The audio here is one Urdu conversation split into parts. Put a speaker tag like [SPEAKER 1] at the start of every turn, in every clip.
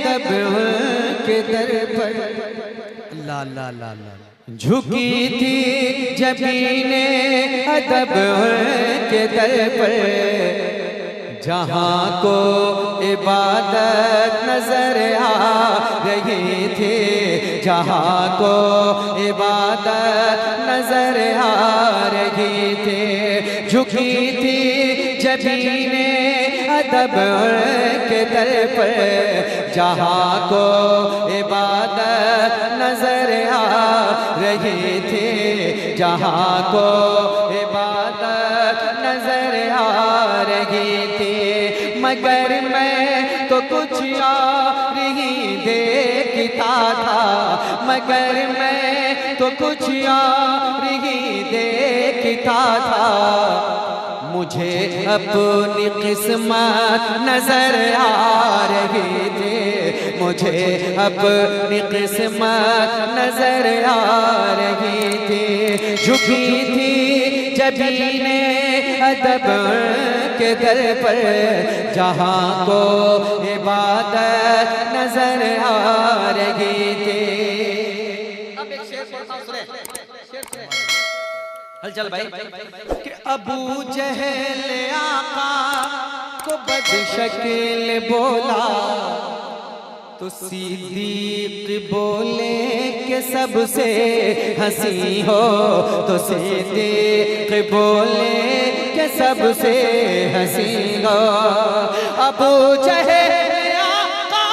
[SPEAKER 1] ادب کے در پر
[SPEAKER 2] اللہ اللہ اللہ اللہ
[SPEAKER 1] جھکی تھی جبین ادب کے در پر جہاں کو عبادت نظر آ رہی تھی جہاں کو عبادت نظر آ رہی تھی جھکی تھی جبین ادب کے در پر جہاں کو عبادت نظر آ رہی تھی جہاں کو عبادت نظر آ رہی تھی مگر میں تو کچھ اور ہی دیکھتا تھا مگر میں تو کچھ اور ہی دیکھتا تھا مجھے اپنی قسمت نظر آ رہی تھی مجھے اپنی قسمت نظر آ رہی تھی جھکی تھی جبین ادب کے در پر جہاں کو عبادت نظر آ رہی تھی
[SPEAKER 2] اب ایک شعر پڑھتا ہوں سنیں حل چل بھائی
[SPEAKER 1] کہ ابو جہل آقا کو بد شکل بولا تو صدیق بولے کہ سب سے ہنسی ہو تو صدیق بولے کہ سب سے ہنسی ہو ابو جہل آقا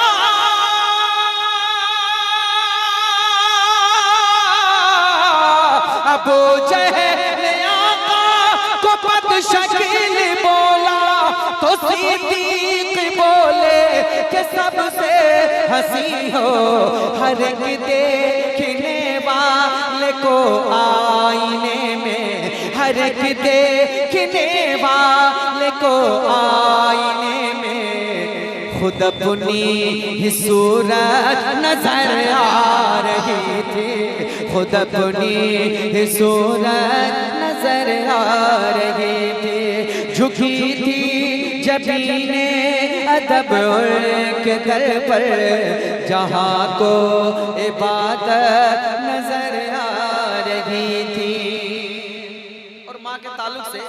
[SPEAKER 1] ابو جہل آقا کو بد شکل بولا تو صدیق بولے کہ سب سے ہنسی ہو ہر ایک دیکھنے والے کو آئینے میں ہر ایک دیکھنے والے کو آئینے میں خود اپنی ہی صورت نظر آ رہی تھی خود اپنی ہی صورت نظر آ رہی تھی جھکی تھی جبین ادب کے در پر جہاں کو عبادت نظر آ رہی تھی
[SPEAKER 2] اور ماں کے تعلق سے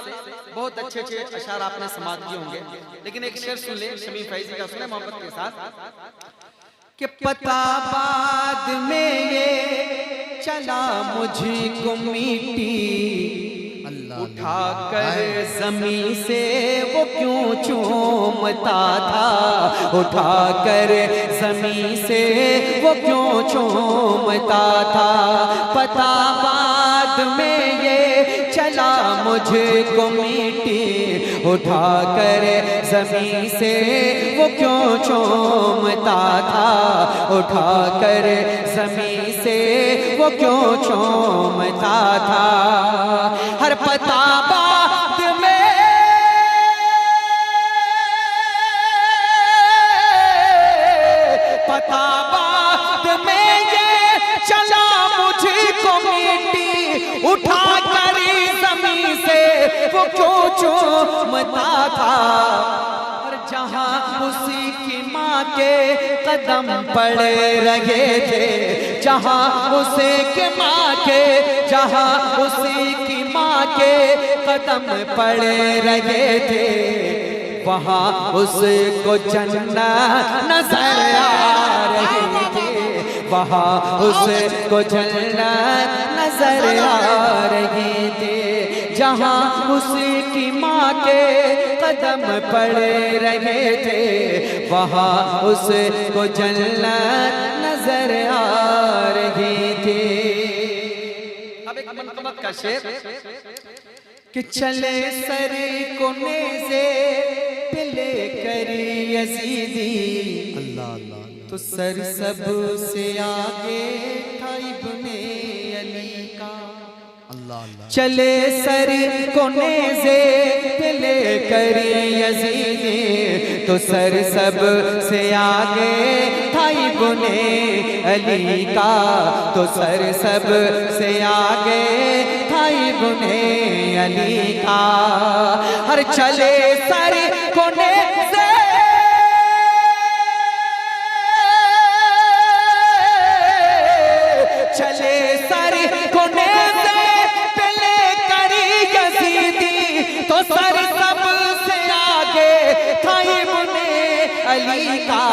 [SPEAKER 2] بہت اچھے اچھے اشعار آپ نے سماعت کیے ہوں گے لیکن ایک شعر سن لیں شمیم فیضی کا سنیں محبت کے ساتھ
[SPEAKER 1] کہ پتہ بعد میں یہ چلا مجھ کو میٹی اٹھا کر زمین سے وہ کیوں چومتا تھا اٹھا کر زمین سے وہ کیوں چومتا تھا پتہ بعد میں یہ چلا مجھ کو میٹی اٹھا کر زمین سے وہ کیوں چومتا تھا اٹھا کر زمین سے وہ کیوں چومتا تھا ہر پتہ بعد میں پتہ بعد میں یہ چلا مجھ کو میٹی اٹھا کر زمین سے وہ کیوں چومتا تھا اور جہاں اسی کی ماں کے قدم پڑے رہے تھے جہاں اسی کی ماں کے جہاں اسی کی ماں کے قدم پڑے رہے تھے وہاں اس کو جنت نظر آ رہی تھی وہاں اس کو جنت نظر آ رہی تھی جہاں اس کی ماں کے قدم پڑے رہے تھے وہاں اس کو جنت نظر آ رہی تھی
[SPEAKER 2] اب ایک منقبت کا شعر
[SPEAKER 1] کہ چلے سر کو نیزے پہ لے کر یزیدی
[SPEAKER 2] اللہ اللہ
[SPEAKER 1] تو سر سب سے آگے تھا ابن علی کا
[SPEAKER 2] اللہ اللہ
[SPEAKER 1] چلے سر کو نیزے پہ لے کر یزیدی تو سر سب سے آگے تھا ابن علی کا تو سر سب سے آگے تھا ابن علی کا ہر چلے سر کو نیزے علی کا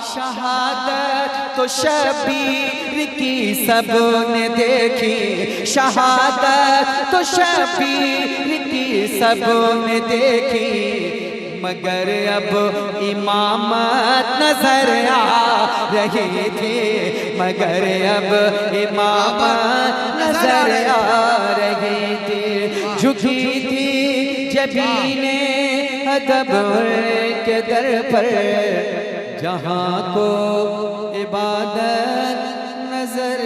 [SPEAKER 1] شہادت تو شبیر کی سب نے دیکھی شہادت تو شبیر کی سب نے دیکھی مگر اب امامت نظر آ رہی تھی مگر اب امامت نظر آ رہی تھی جھکی تھی جبین ادب کے در پر جہاں کو عبادت نظر